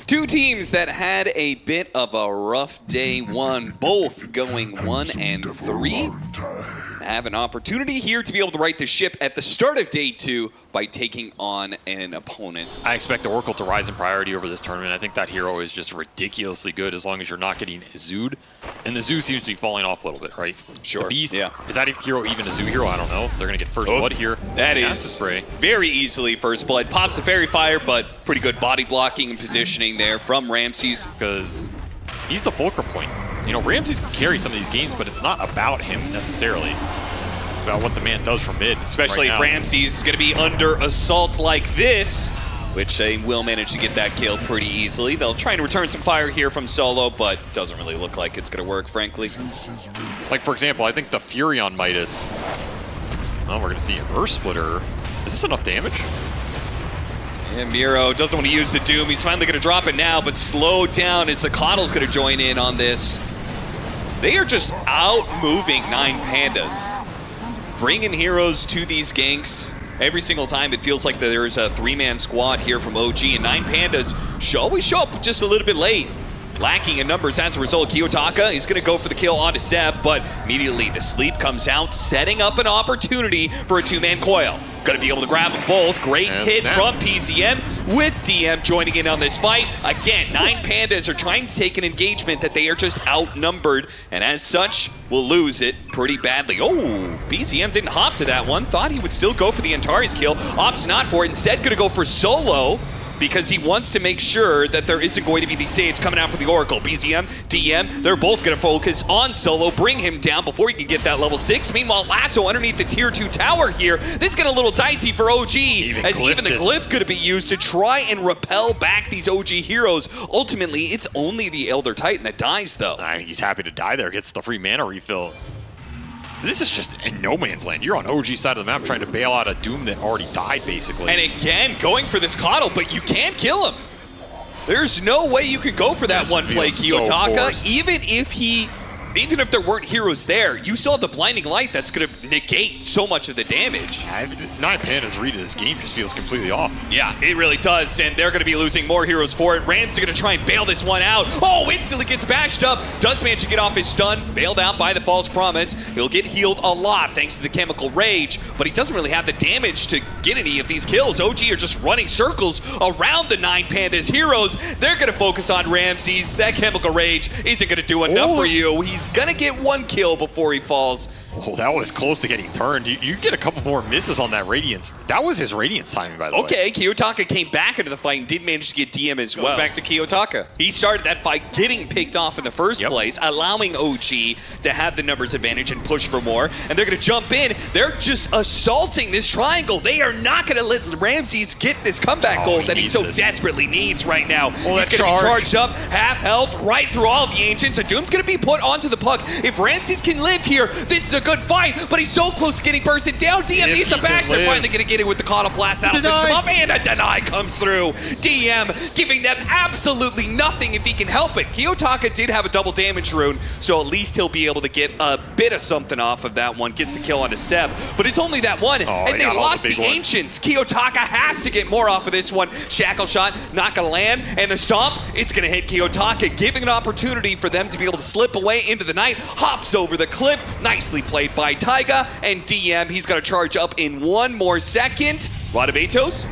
Two teams that had a bit of a rough day one, both going 1-3. Have an opportunity here to be able to right the ship at the start of day two by taking on an opponent. I expect Oracle to rise in priority over this tournament. I think that hero is just ridiculously good as long as you're not getting zooed. And the zoo seems to be falling off a little bit, right? Sure. The Beast, yeah. Is that hero even a zoo hero? I don't know. They're going to get first blood here. That is very easily first blood. Pops the Fairy Fire, but pretty good body blocking and positioning there from Ramses. Because he's the fulcrum point. You know, Ramses can carry some of these games, but it's not about him necessarily. It's about what the man does from mid. Especially if Ramses is going to be under assault like this, which they will manage to get that kill pretty easily. They'll try and return some fire here from Solo, but doesn't really look like it's going to work, frankly. Like, for example, I think the Fury on Midas. Oh, we're going to see a Earth Splitter. Is this enough damage? And Miro doesn't want to use the Doom. He's finally going to drop it now, but slow down as the Coddle's going to join in on this. They are just out-moving 9PANDAS. Bringing heroes to these ganks. Every single time it feels like there's a three-man squad here from OG, and 9PANDAS always show up just a little bit late. Lacking in numbers as a result. Kiyotaka is going to go for the kill onto Seb, but immediately the sleep comes out, setting up an opportunity for a two-man coil. Going to be able to grab them both. Great hit from PZM with DM joining in on this fight. Again, 9PANDAS are trying to take an engagement that they are just outnumbered, and as such, will lose it pretty badly. Oh, PZM didn't hop to that one. Thought he would still go for the Antares kill. Opts not for it. Instead, going to go for Solo, because he wants to make sure that there isn't going to be these saves coming out from the Oracle. BZM, DM, they're both going to focus on Solo, bring him down before he can get that level 6. Meanwhile, Lasso underneath the tier 2 tower here. This is getting a little dicey for OG, even the glyph going to be used to try and repel back these OG heroes. Ultimately, it's only the Elder Titan that dies, though. I think he's happy to die there, gets the free mana refill. This is just in no man's land. You're on OG side of the map trying to bail out a Doom that already died, basically. And again, going for this Coddle, but you can't kill him. There's no way you could go for that one play, Kiyotaka. So Even if there weren't heroes there, you still have the Blinding Light that's going to negate so much of the damage. 9PANDAS' read of this game just feels completely off. Yeah, it really does, and they're going to be losing more heroes for it. Rams is going to try and bail this one out. Oh, instantly gets bashed up. Does manage to get off his stun. Bailed out by the False Promise. He'll get healed a lot thanks to the Chemical Rage, but he doesn't really have the damage to get any of these kills. OG are just running circles around the 9PANDAS heroes. They're going to focus on Ramses. That Chemical Rage isn't going to do enough for you. He's gonna get one kill before he falls. Oh, that was close to getting turned. You get a couple more misses on that Radiance. That was his Radiance timing, by the way. Okay, Kiyotaka came back into the fight and did manage to get DM as well. Goes back to Kiyotaka. He started that fight getting picked off in the first place, allowing OG to have the numbers advantage and push for more. And they're gonna jump in. They're just assaulting this triangle. They are not gonna let Ramses get this comeback goal that he so desperately needs right now. Oh, he's gonna be charged up, half health, right through all of the Ancients. A Doom's gonna be put onto the puck. If Ramses can live here, this is a good fight, but he's so close to getting bursted down. DM needs the bash. They're finally going to get it with the Coddle Blast. That'll finish him off, and a deny comes through. DM giving them absolutely nothing if he can help it. Kiyotaka did have a double damage rune, so at least he'll be able to get a bit of something off of that one. Gets the kill onto Seb, but it's only that one, and they lost the Ancients. Kiyotaka has to get more off of this one. Shackle Shot, not going to land, and the Stomp, it's going to hit Kiyotaka, giving an opportunity for them to be able to slip away into the night. Hops over the cliff. Nicely played by Taiga, and DM, he's going to charge up in one more second. Radabatos,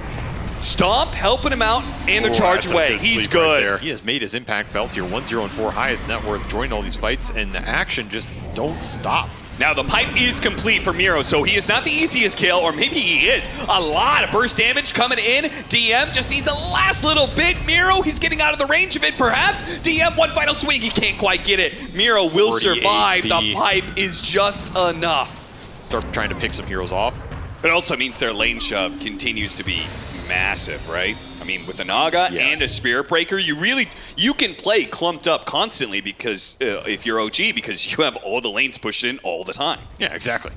Stomp, helping him out, and the charge away. He's good. Right, he has made his impact felt here. 1-0-4, highest net worth, joining all these fights, and the action just don't stop. Now the pipe is complete for Miro, so he is not the easiest kill, or maybe he is. A lot of burst damage coming in. DM just needs a last little bit. Miro, he's getting out of the range of it, perhaps. DM, one final swing, he can't quite get it. Miro will survive. The pipe is just enough. Start trying to pick some heroes off. It also means their lane shove continues to be massive, right? I mean, with a Naga and a Spirit Breaker, you can play clumped up constantly because if you're OG, because you have all the lanes pushed in all the time. Yeah, exactly.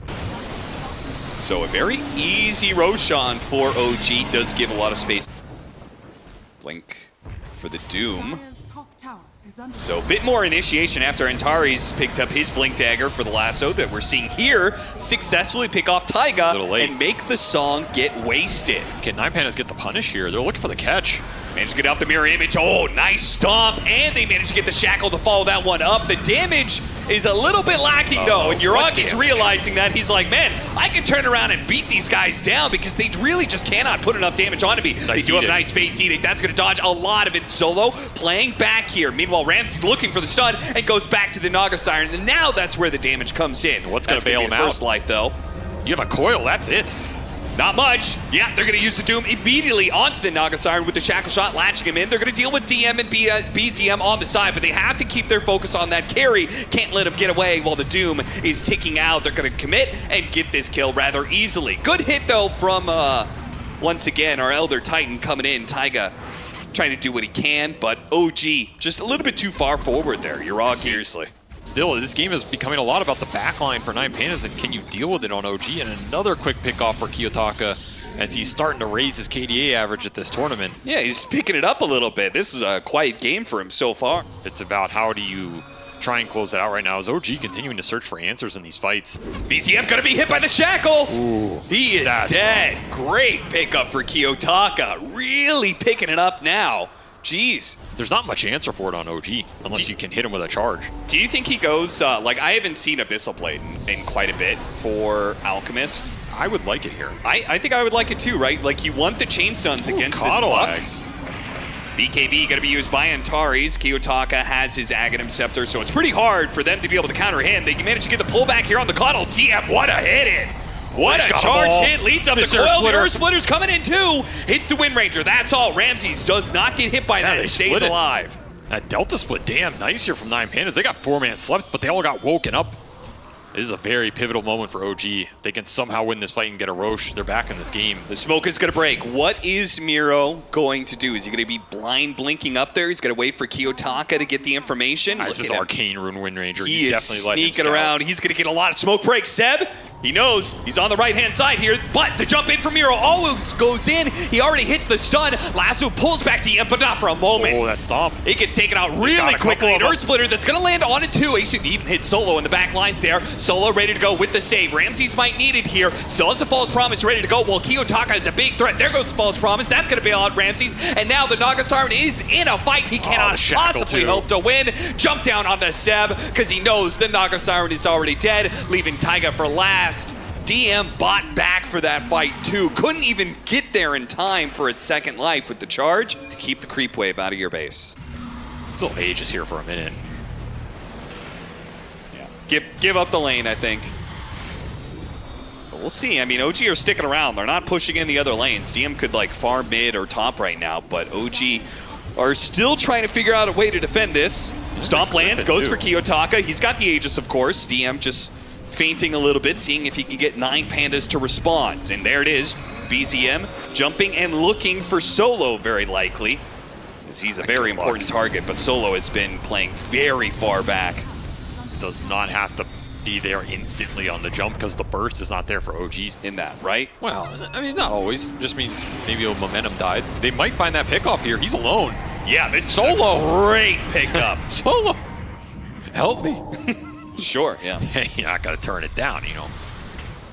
So a very easy Roshan for OG does give a lot of space. Blink for the Doom. So a bit more initiation after Antares picked up his Blink Dagger for the lasso that we're seeing here successfully pick off Taiga and make the song get wasted. Can 9PANDAS get the punish here? They're looking for the catch. Managed to get out the mirror image. Oh, nice stomp. And they managed to get the shackle to follow that one up. The damage is a little bit lacking, though. And Uragi's realizing that. He's like, man, I can turn around and beat these guys down because they really just cannot put enough damage onto me. They do have a nice Fate's Edict. That's going to dodge a lot of it. Solo playing back here. Meanwhile, Ramsey's looking for the stun and goes back to the Naga Siren. And now that's where the damage comes in. What's going to bail him out? First life, though. You have a coil. That's it. Not much. Yeah, they're going to use the Doom immediately onto the Naga Siren with the Shackle Shot latching him in. They're going to deal with DM and BZM on the side, but they have to keep their focus on that carry. Can't let him get away while the Doom is ticking out. They're going to commit and get this kill rather easily. Good hit, though, from, once again, our Elder Titan coming in. Taiga trying to do what he can, but OG just a little bit too far forward there. Uragi. Seriously. Still, this game is becoming a lot about the backline for 9PANDAS, and can you deal with it on OG? And another quick pick off for Kiyotaka as he's starting to raise his KDA average at this tournament. Yeah, he's picking it up a little bit. This is a quiet game for him so far. It's about how do you try and close it out right now. Is OG continuing to search for answers in these fights? BZM gonna be hit by the shackle. Ooh, he is dead. Rough. Great pickup for Kiyotaka. Really picking it up now. Jeez. There's not much answer for it on OG unless you can hit him with a charge. Do you think he goes, like, I haven't seen Abyssal Blade in quite a bit for Alchemist. I would like it here. I think I would like it too, right? Like, you want the chain stuns against this luck. BKB going to be used by Antares. Kiyotaka has his Aghanim Scepter, so it's pretty hard for them to be able to counter him. They manage to get the pullback here on the Coddle. TM, what a hit it! What a charge hit, leads up the coil. The Earth Splitter's coming in too. Hits the Wind Ranger, that's all. Ramses does not get hit by that, he stays alive. That Delta split, damn, nice here from 9PANDAS. They got 4-man slept, but they all got woken up. This is a very pivotal moment for OG. They can somehow win this fight and get a Roche. They're back in this game. The smoke is going to break. What is Miro going to do? Is he going to be blind blinking up there? He's going to wait for Kiyotaka to get the information. This is Arcane Rune Wind Ranger. He is sneaking around. He's going to get a lot of smoke breaks. Seb, he knows he's on the right-hand side here, but the jump in from Miro always goes in. He already hits the stun. Lasso pulls back DM, but not for a moment. Oh, that stomp. It gets taken out really quickly. An Earth Splitter that's going to land on it too. He should even hit Solo in the back lines there. Solo ready to go with the save. Ramses might need it here. Still has the False Promise ready to go. Well, Kiyotaka is a big threat. There goes the False Promise. That's going to bail out Ramses. And now the Naga Siren is in a fight. He cannot possibly hope to win. Jump down onto Seb because he knows the Naga Siren is already dead, leaving Taiga for last. DM bought back for that fight too. Couldn't even get there in time for a second life with the charge to keep the creep wave out of your base. Still Aegis here for a minute. Yeah. Give up the lane, I think. But we'll see. I mean, OG are sticking around. They're not pushing in the other lanes. DM could like farm mid or top right now, but OG are still trying to figure out a way to defend this. Stomp lands, goes for Kiyotaka. He's got the Aegis, of course. DM just feinting a little bit, seeing if he can get 9PANDAS to respond. And there it is. BZM jumping and looking for Solo, very likely. As he's a very important target, but Solo has been playing very far back. Does not have to be there instantly on the jump because the burst is not there for OGs. In that, right? Well, I mean, not always. Just means maybe a momentum died. They might find that pickoff here. He's alone. Yeah, this Solo. Great pickup. Solo. Help me. Sure, yeah. You're not going to turn it down, you know.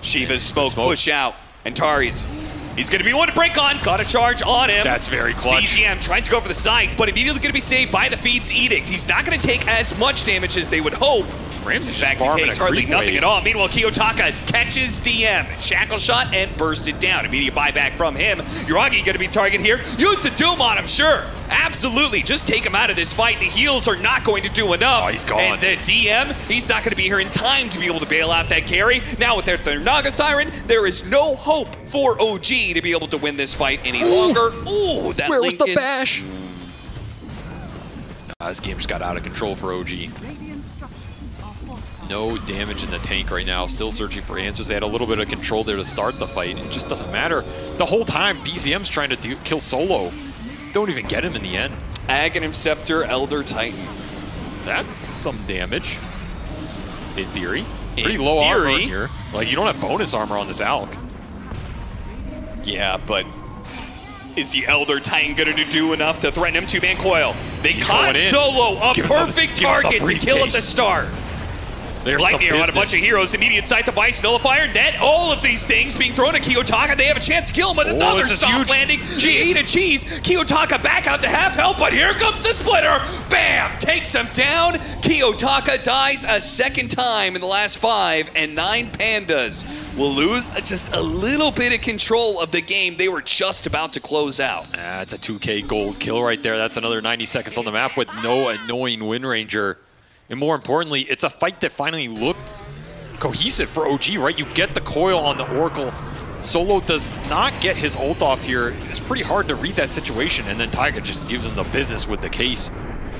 Shiva's smoke push out. Antares, he's going to be one to break on. Got a charge on him. That's very clutch. BZM trying to go for the sides, but immediately going to be saved by the Feed's Edict. He's not going to take as much damage as they would hope. Ramsey's in fact, he takes hardly nothing at all. Meanwhile, Kiyotaka catches DM. Shackle shot and bursted down. Immediate buyback from him. Uragi going to be target here. Use the Doom on him, sure. Absolutely. Just take him out of this fight. The heals are not going to do enough. Oh, he's gone. And the DM, he's not going to be here in time to be able to bail out that carry. Now with their Naga Siren, there is no hope for OG to be able to win this fight any longer. Ooh, that where was the bash? This game just got out of control for OG. No damage in the tank right now. Still searching for answers. They had a little bit of control there to start the fight. It just doesn't matter. The whole time, BZM's trying to kill Solo. Don't even get him in the end. Aghanim Scepter, Elder Titan. That's some damage. In theory. Pretty low armor here. Like, you don't have bonus armor on this Alk. Yeah, but is the Elder Titan going to do enough to threaten him? Two-man coil. They caught Solo, a perfect target to kill at the start. Lightning on a bunch of heroes, immediate sight device, nullifier, net, all of these things being thrown at Kiyotaka. They have a chance to kill him with another soft landing. G to cheese. Kiyotaka back out to half health, but here comes the splitter. Bam! Takes him down. Kiyotaka dies a second time in the last 5, and 9PANDAS will lose just a little bit of control of the game. They were just about to close out. That's a 2K gold kill right there. That's another 90 seconds on the map with no annoying Wind Ranger. And more importantly, it's a fight that finally looked cohesive for OG, right? You get the coil on the Oracle. Solo does not get his ult off here. It's pretty hard to read that situation, and then Taiga just gives him the business with the case.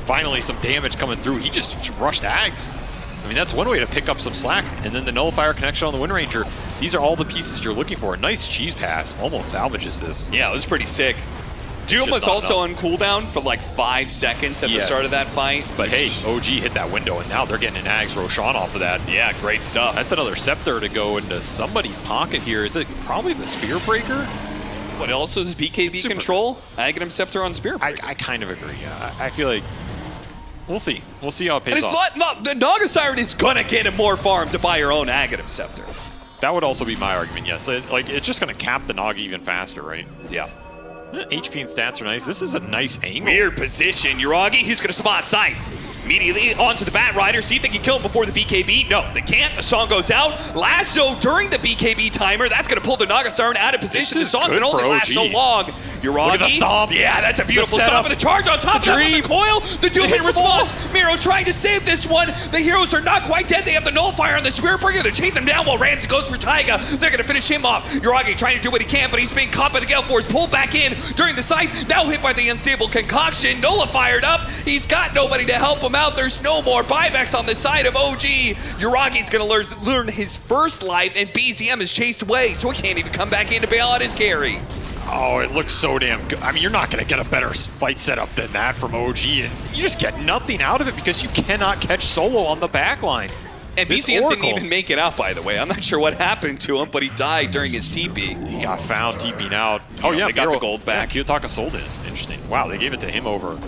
Finally, some damage coming through. He just rushed Ags. I mean, that's one way to pick up some slack. And then the nullifier connection on the Wind Ranger. These are all the pieces you're looking for. A nice cheese pass. Almost salvages this. Yeah, it was pretty sick. Doom was also on cooldown for like 5 seconds at the start of that fight. But hey, OG hit that window, and now they're getting an Ags Roshan off of that. Yeah, great stuff. That's another Scepter to go into somebody's pocket here. Is it probably the Spear Breaker? What else is BKB control? Aghanim Scepter on Spear Breaker. I kind of agree. I feel like we'll see. We'll see how it pays and it's off. Not, the Naga Siren is going to get him more farm to buy your own Aghanim Scepter. That would also be my argument, yes. It's just going to cap the Naga even faster, right? Yeah. HP and stats are nice. This is a nice angle. Weird position. Yuragi, he's going to spot sight. Immediately onto the Bat Rider. See if they can kill him before the BKB. No, they can't. The song goes out. Lasso during the BKB timer. That's going to pull the Naga Siren out of position. The song can only last so long. Yuragi. Look at the stomp. Yeah, that's a beautiful stomp. And the charge on top of the coil. The Doom in response. Miro trying to save this one. The heroes are not quite dead. They have the nullifier on the Spirit Bringer. They're chasing him down while Ramsey goes for Taiga. They're going to finish him off. Yuragi trying to do what he can, but he's being caught by the Gale Force. Pulled back in during the scythe. Now hit by the Unstable Concoction. Nullified up. He's got nobody to help him out. There's no more buybacks on the side of OG. Yuragi's going to learn his first life, and BZM is chased away, so he can't even come back in to bail out his carry. Oh, it looks so damn good. I mean, you're not going to get a better fight setup than that from OG, and you just get nothing out of it because you cannot catch Solo on the back line. And BZM didn't even make it out, by the way. I'm not sure what happened to him, but he died during his TP. He got found TP'ing out. Oh, yeah, they got the gold back. Yeah, Kiyotaka sold it. Interesting. Wow, they gave it to him over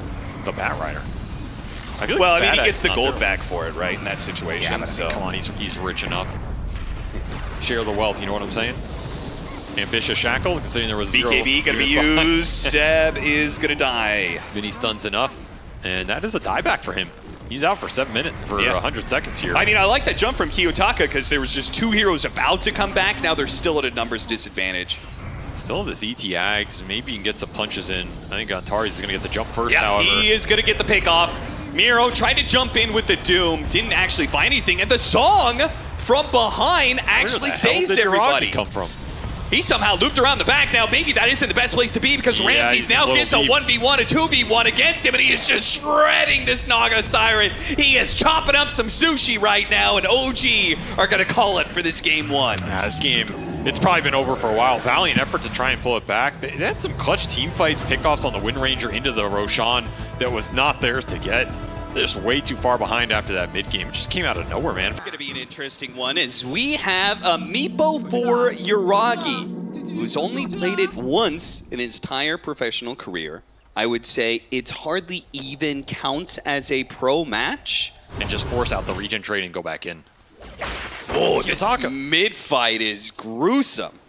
the Bat Rider. Well, I mean, he gets the gold back for it, right, in that situation. Yeah, so. Come on, he's rich enough. Share the wealth, you know what I'm saying? Ambitious Shackle, considering there was BKB going to be used. Seb is going to die. Mini stuns enough, and that is a dieback for him. He's out for 7 minutes, for 100 seconds here. I mean, I like that jump from Kiyotaka because there was just 2 heroes about to come back. Now they're still at a numbers disadvantage. Still this ET Ags, maybe he can get some punches in. I think Antares is going to get the jump first, yeah, however. He is going to get the pick off. Miro tried to jump in with the Doom, didn't actually find anything, and the song from behind actually saves everybody. Where did come from? He somehow looped around the back. Now, maybe that isn't the best place to be because Ramses now gets a 1v1, a 2v1 against him, and he is just shredding this Naga Siren. He is chopping up some sushi right now, and OG are going to call it for this game 1. Yeah, this game, it's probably been over for a while. Valiant effort to try and pull it back. They had some clutch team fights, pickoffs on the Wind Ranger into the Roshan that was not theirs to get. They're just way too far behind after that mid-game. It just came out of nowhere, man. It's going to be an interesting one as we have a Meepo for Yuragi, who's only played it once in his entire professional career. I would say it's hardly even counts as a pro match. And just force out the regen trade and go back in. Oh, this mid-fight is gruesome.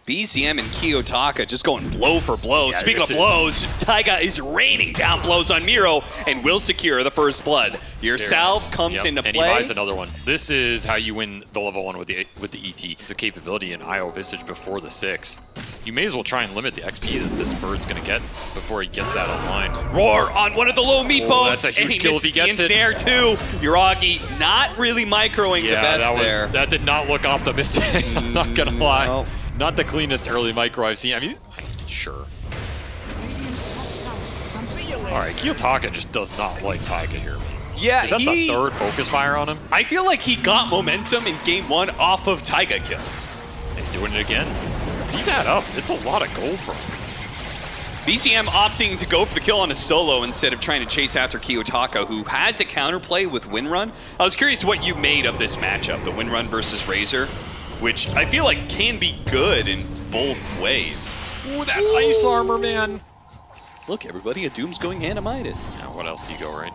BZM and Kiyotaka just going blow for blow. Yeah, speaking of blows, Taiga is raining down blows on Miro and will secure the first blood. Your salve comes into play. And he buys another one. This is how you win the level 1 with the ET. It's a capability in IO Visage before the 6. You may as well try and limit the XP that this bird's going to get before he gets that online. Roar on one of the low meatballs. Oh, that's a huge kill if he gets it. There too. Yuragi not really microing the best there. That did not look optimistic. I'm not going to lie. No. Not the cleanest early micro I've seen. I mean, sure. All right, Kiyotaka just does not like Taiga here. Yeah, is that the 3rd focus fire on him? I feel like he got momentum in game 1 off of Taiga kills. He's doing it again. He's had up. It's a lot of gold for him. BZM opting to go for the kill on a solo instead of trying to chase after Kiyotaka, who has a counterplay with Windrun. I was curious what you made of this matchup, the Windrun versus Razor, which I feel like can be good in both ways. Ooh, that ice armor, man. Look, everybody, a Doom's going Animitis. Yeah, what else do you go, right?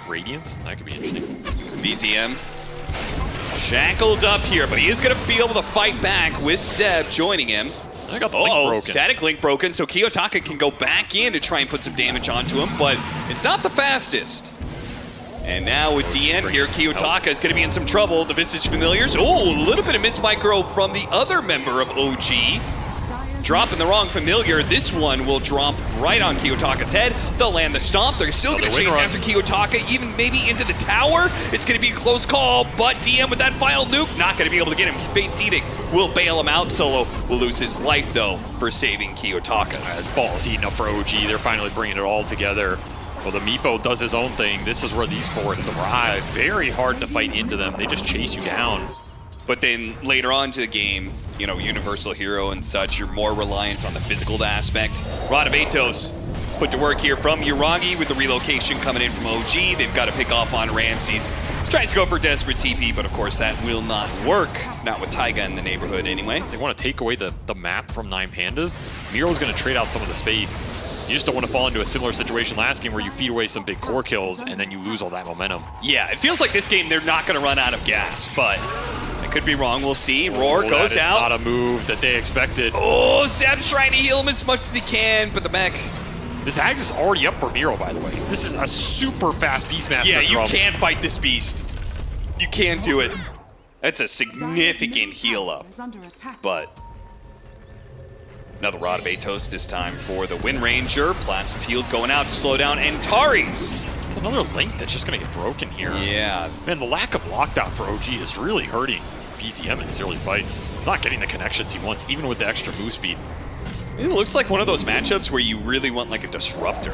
Radiance? That could be interesting. BZM Shackled up here, but he is going to be able to fight back with Seb joining him. I got the link broken. Static link broken, so Kiyotaka can go back in to try and put some damage onto him, but it's not the fastest. And now with DN here, Kiyotaka is going to be in some trouble. The Visage Familiars. Oh, a little bit of miss micro from the other member of OG. Dropping the wrong familiar. This one will drop right on Kiyotaka's head. They'll land the stomp. They're still going to chase after Kiyotaka, even maybe into the tower. It's going to be a close call, but DM with that final nuke, not going to be able to get him. Fate's Edict will bail him out. Solo will lose his life, though, for saving Kiyotaka. As ball's heating up for OG, they're finally bringing it all together. Well, the Meepo does his own thing. This is where these four thrive. Very hard to fight into them. They just chase you down. But then later on to the game, you know, Universal Hero and such, you're more reliant on the physical aspect. Radabatos put to work here from Yuragi with the relocation coming in from OG. They've got to pick off on Ramses. Tries to go for Desperate TP, but of course that will not work. Not with Taiga in the neighborhood anyway. They want to take away the map from 9PANDAS. Miro's going to trade out some of the space. You just don't want to fall into a similar situation last game where you feed away some big core kills and then you lose all that momentum. Yeah, it feels like this game they're not going to run out of gas, but I could be wrong. We'll see. Roar goes out. Not a move that they expected. Oh, Seb's trying to heal him as much as he can, but the mech. This Ags is already up for Miro, by the way. This is a super fast Beastmaster. Yeah, you can fight this beast. You can do it. That's a significant heal up, but another Rod of Atos this time for the Wind Ranger. Plasma Field going out to slow down Antares. It's another link that's just going to get broken here. Yeah. Man, the lack of lockdown for OG is really hurting PCM in these early fights. He's not getting the connections he wants, even with the extra move speed. It looks like one of those matchups where you really want like a disruptor.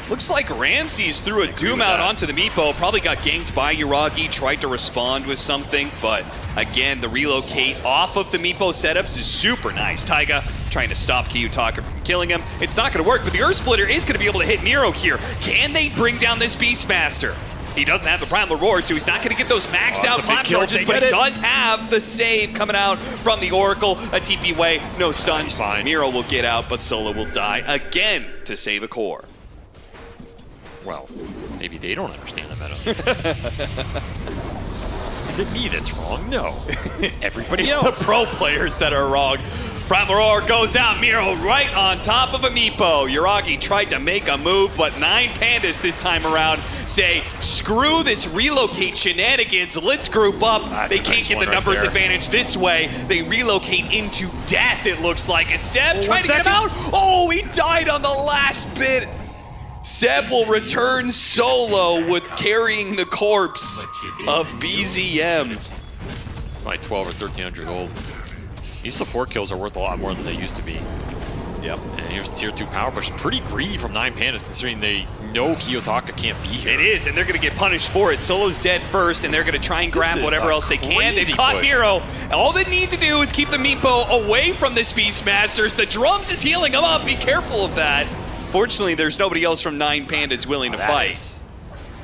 Looks like Ramses threw a Doom out onto the Meepo, probably got ganked by Yuragi, tried to respond with something, but again, the relocate off of the Meepo setups is super nice. Taiga trying to stop Kiyotaka from killing him. It's not going to work, but the Earth Splitter is going to be able to hit Miro here. Can they bring down this Beastmaster? He doesn't have the Primal Roar, so he's not going to get those maxed out clap charges, but he does have the save coming out from the Oracle. A TP way, no stuns. Miro will get out, but Solo will die again to save a core. Well, maybe they don't understand the meta. Is it me that's wrong? No. Everybody else. It's the pro players that are wrong. Primal Roar goes out. Miro right on top of a Meepo. Yuragi tried to make a move, but 9PANDAS this time around say, screw this relocate shenanigans. Let's group up. They can't get the numbers advantage this way. They relocate into death, it looks like. Is Seb trying to get him out? Oh, he died on the last bit. Seb will return solo with carrying the corpse of BZM. Like 12 or 1300 gold. These support kills are worth a lot more than they used to be. Yep. And here's tier 2 power push. Pretty greedy from 9PANDAS considering they know Kiyotaka can't be here. It is, and they're going to get punished for it. Solo's dead first, and they're going to try and grab whatever else they can. They've caught Miro. All they need to do is keep the Meepo away from this Beastmasters. The drums is healing him up. Be careful of that. Fortunately, there's nobody else from 9PANDAS willing to fight.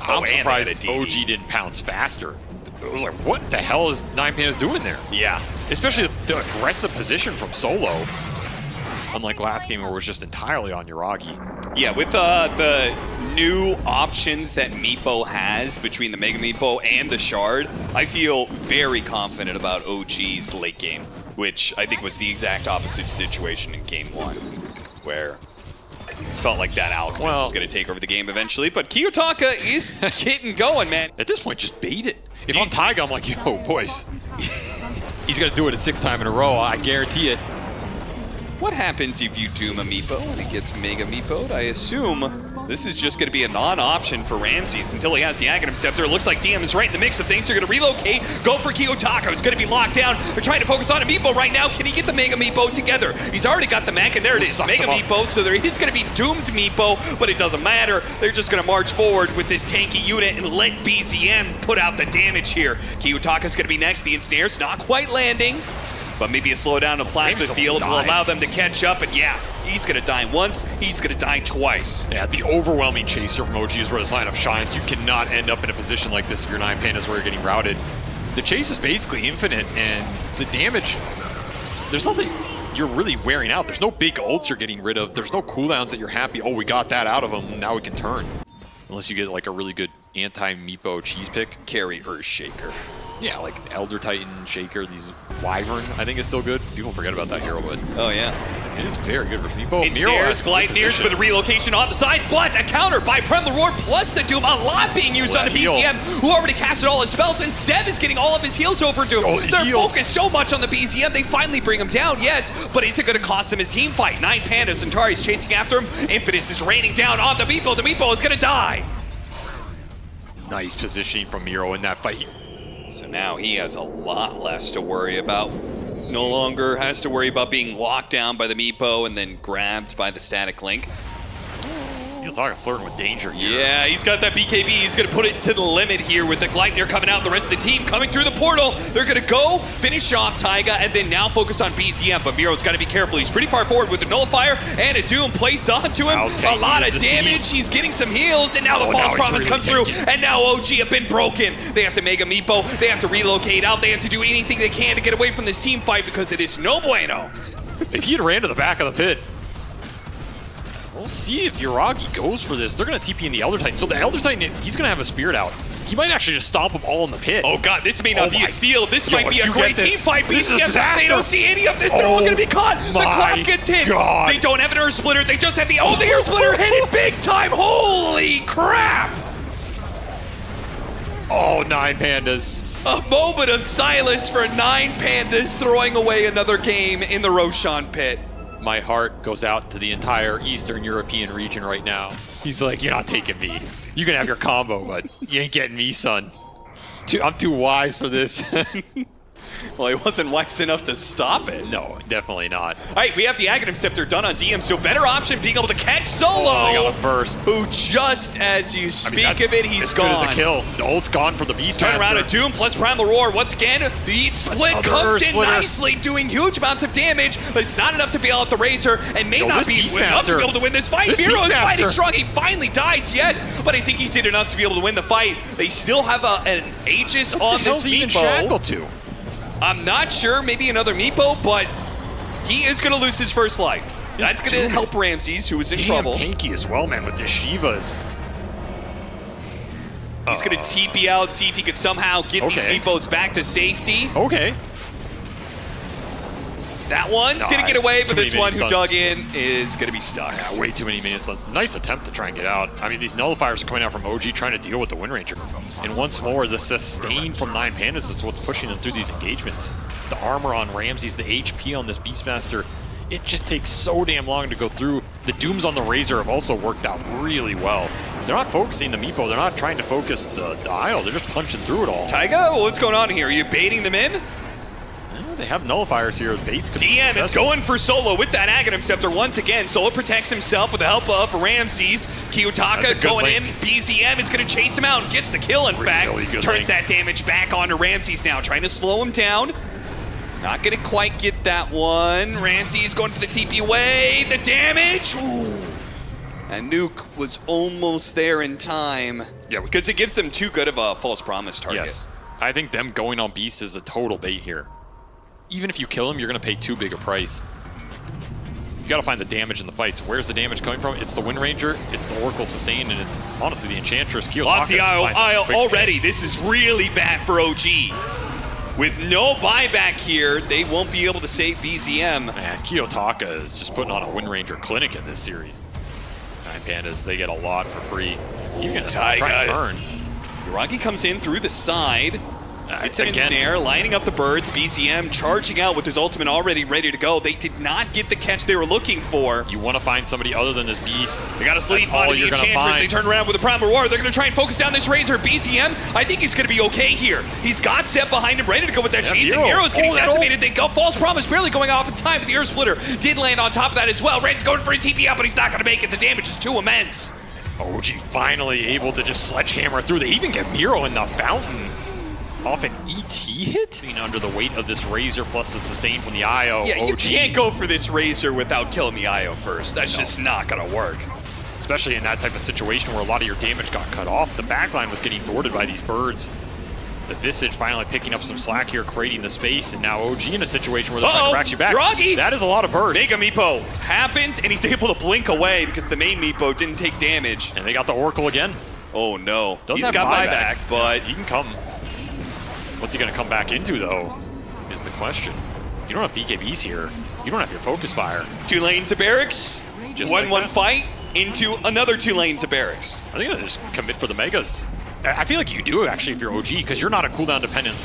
I'm surprised OG didn't pounce faster. It was like, what the hell is 9PANDAS doing there? Yeah. Especially the aggressive position from Solo. Unlike last game where it was just entirely on Yuragi. Yeah, with the new options that Meepo has between the Mega Meepo and the Shard, I feel very confident about OG's late game, which I think was the exact opposite situation in game 1, where felt like that Alchemist was going to take over the game eventually, but Kiyotaka is getting going, man. At this point, just bait it. If I'm Taiga, I'm like, yo, boys, he's going to do it a 6th time in a row, I guarantee it. What happens if you doom a Meepo and it gets Mega Meepo'd? I assume this is just going to be a non-option for Ramses until he has the Aghanim Scepter. It looks like DM is right in the mix of things. They're going to relocate, go for Kiyotaka. It's going to be locked down. They're trying to focus on a Meepo right now. Can he get the Mega Meepo together? He's already got the mech, and there it is. Mega Meepo, so there is going to be doomed Meepo, but it doesn't matter. They're just going to march forward with this tanky unit and let BZM put out the damage here. Kiyotaka's going to be next. The ensnare's not quite landing, but maybe a slowdown of Plasma Field will allow them to catch up, and yeah, he's going to die once, he's going to die twice. Yeah, the overwhelming chaser from OG is where this lineup shines. You cannot end up in a position like this if you're 9PANDAS where you're getting routed. The chase is basically infinite, and the damage, there's nothing you're really wearing out. There's no big ults you're getting rid of. There's no cooldowns that you're happy, oh, we got that out of him, now we can turn. Unless you get like a really good anti-Meepo cheese pick. Carry Earthshaker. Yeah, like Elder Titan, Shaker, these Wyvern, I think is still good. People forget about that hero, but oh yeah, it is very good for Meepo. Ensnares, Gleipnirs with a relocation on the side, but a counter by Prem Leroy plus the Doom. A lot being used on the BZM, who already casted all his spells, and Zev is getting all of his heals over Doom. They're focused so much on the BZM, they finally bring him down, yes, but is it going to cost him his team fight? 9PANDAS, Centauri's chasing after him. Impetus is raining down on the Meepo. The Meepo is going to die. Nice positioning from Miro in that fight. So now he has a lot less to worry about. No longer has to worry about being locked down by the Meepo and then grabbed by the Static Link. You're talking flirting with danger here. Yeah, he's got that BKB. He's going to put it to the limit here with the Gleipnir coming out. The rest of the team coming through the portal. They're going to go finish off Taiga and then now focus on BZM. But Miro's got to be careful. He's pretty far forward with the Nullifier and a Doom placed onto him. A lot of damage. He's getting some heals. And now the False Promise comes through. And now OG have been broken. They have to make a Meepo. They have to relocate out. They have to do anything they can to get away from this team fight because it is no bueno. If he had ran to the back of the pit, we'll see if Yuragi goes for this. They're going to TP in the Elder Titan. So the Elder Titan, he's going to have a Spirit out. He might actually just stomp them all in the pit. Oh god, this may not be a steal. This might be a great team fight. BZM, they don't see any of this. They're all going to be caught. The clock gets hit. God. They don't have an Earth Splitter. They just have the Earth Splitter hit it big time. Holy crap. Oh, 9PANDAS. A moment of silence for 9PANDAS throwing away another game in the Roshan pit. My heart goes out to the entire Eastern European region right now. He's like, you're not taking me. You can have your combo, but you ain't getting me, son. I'm too wise for this. Well, he wasn't wise enough to stop it. No, definitely not. All right, we have the Aghanim Scepter done on DM, so better option being able to catch Solo. Oh, they got a burst. Who just as you speak of it, he's gone. Good as a kill. The ult's gone for the Beastmaster. Turn around a Doom plus Primal Roar. Once again, the split comes in nicely, doing huge amounts of damage, but it's not enough to bail out the Razor, and may not be enough to be able to win this fight. Miro is fighting strong. He finally dies, yes, but I think he did enough to be able to win the fight. They still have an Aegis on this Meepo. Shackled to? I'm not sure, maybe another Meepo, but he is going to lose his first life. That's going to help Ramses, who is in trouble. Tanky as well, man, with the Shivas. He's going to TP out, see if he could somehow get these Meepos back to safety. Okay. That one's going to get away, but this one who dug in is going to be stuck. Yeah, way too many minion stunts. Nice attempt to try and get out. I mean, these nullifiers are coming out from OG trying to deal with the Wind Ranger. And once more, the sustain from 9PANDAS is what's pushing them through these engagements. The armor on Ramses, the HP on this Beastmaster, it just takes so damn long to go through. The Dooms on the Razor have also worked out really well. They're not focusing the Meepo. They're not trying to focus the Isle. They're just punching through it all. Taiga, what's going on here? Are you baiting them in? They have nullifiers here. Baits could DN is going for Solo with that Aghanim Scepter once again. Solo protects himself with the help of Ramses. Kiyotaka going in. BZM is going to chase him out and gets the kill, in fact. Turns that damage back onto Ramses now, trying to slow him down. Not going to quite get that one. Ramses going for the TP away. The damage. Ooh. And Nuke was almost there in time. Yeah, because it gives them too good of a false promise target. Yes. I think them going on Beast is a total bait here. Even if you kill him, you're going to pay too big a price. You got to find the damage in the fights. Where's the damage coming from? It's the Wind Ranger, it's the Oracle Sustain, and it's honestly the Enchantress. Lost the Isle already. This is really bad for OG. With no buyback here, they won't be able to save BZM. Man, Kiyotaka is just putting on a Wind Ranger clinic in this series. 9PANDAS, they get a lot for free. You're going to try and burn. Yuragi comes in through the side. It's an ensnare, lining up the birds. BZM charging out with his ultimate already ready to go. They did not get the catch they were looking for. You want to find somebody other than this Beast. They got to sleep on the Enchantress. They turn around with the Primal Roar. They're going to try and focus down this Razor. BZM, I think he's going to be okay here. He's got Sep behind him, ready to go with that cheese. And Hero's getting decimated. They go False Promise, barely going off in time, but the Earth Splitter did land on top of that as well. Red's going for a TP out, but he's not going to make it. The damage is too immense. OG finally able to just sledgehammer through. They even get Miro in the fountain. Off an ET hit? Being under the weight of this Razor plus the sustain from the IO. Yeah, you can't go for this Razor without killing the IO first. That's just not going to work. Especially in that type of situation where a lot of your damage got cut off. The backline was getting thwarted by these birds. The Visage finally picking up some slack here, creating the space, and now OG in a situation where they're trying to rack you back. Yuragi! That is a lot of burst. Mega Meepo happens, and he's able to blink away because the main Meepo didn't take damage. And they got the Oracle again. Oh no. He's got buyback, but he can come. What's he going to come back into, though, is the question. You don't have BKBs here. You don't have your focus fire. 2 lanes of barracks. 1-1 like fight into another 2 lanes of barracks. I think I'll just commit for the Megas. I feel like you do, actually, if you're OG, because you're not a cooldown-dependent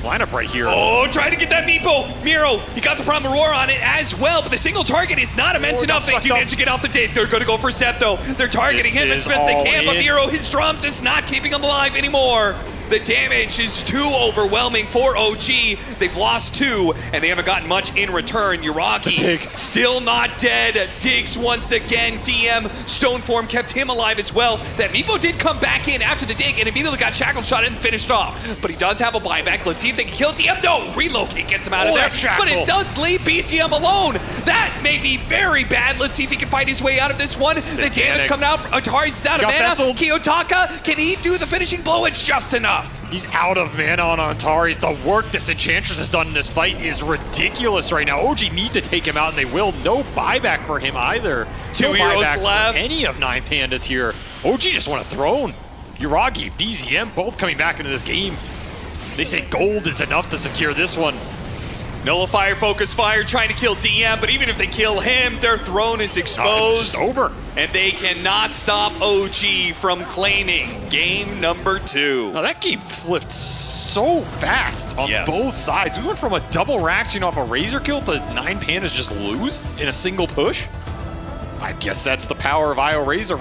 lineup right here. Oh, trying to get that Meepo. Miro, he got the Primal Roar on it as well, but the single target is not immense enough. They do manage to get off the dig. They're going to go for Septo. They're targeting him as best they can, but Miro, his drums is not keeping him alive anymore. The damage is too overwhelming for OG. They've lost 2, and they haven't gotten much in return. Yuragi still not dead. Digs once again. DM Stoneform kept him alive as well. That Meepo did come back in after the dig and immediately got shackle shot and finished off. But he does have a buyback. Let's see if they can kill DM. No, relocate gets him out of there. But it does leave BCM alone. That may be very bad. Let's see if he can fight his way out of this one. The damage coming out. Atari's out of mana. Kiyotaka, can he do the finishing blow? It's just enough. He's out of mana on Antares. The work this Enchantress has done in this fight is ridiculous right now. OG need to take him out, and they will. No buyback for him either. 2 heroes left. For any of 9PANDAS here. OG just want a throne. Yuragi, BZM, both coming back into this game. They say gold is enough to secure this one. Nullifier, focus fire, trying to kill DM, but even if they kill him, their throne is exposed. It's over. And they cannot stop OG from claiming game number 2. Now that game flipped so fast on both sides. We went from a double reaction off a Razor kill to 9PANDAS just lose in a single push. I guess that's the power of IO Razor.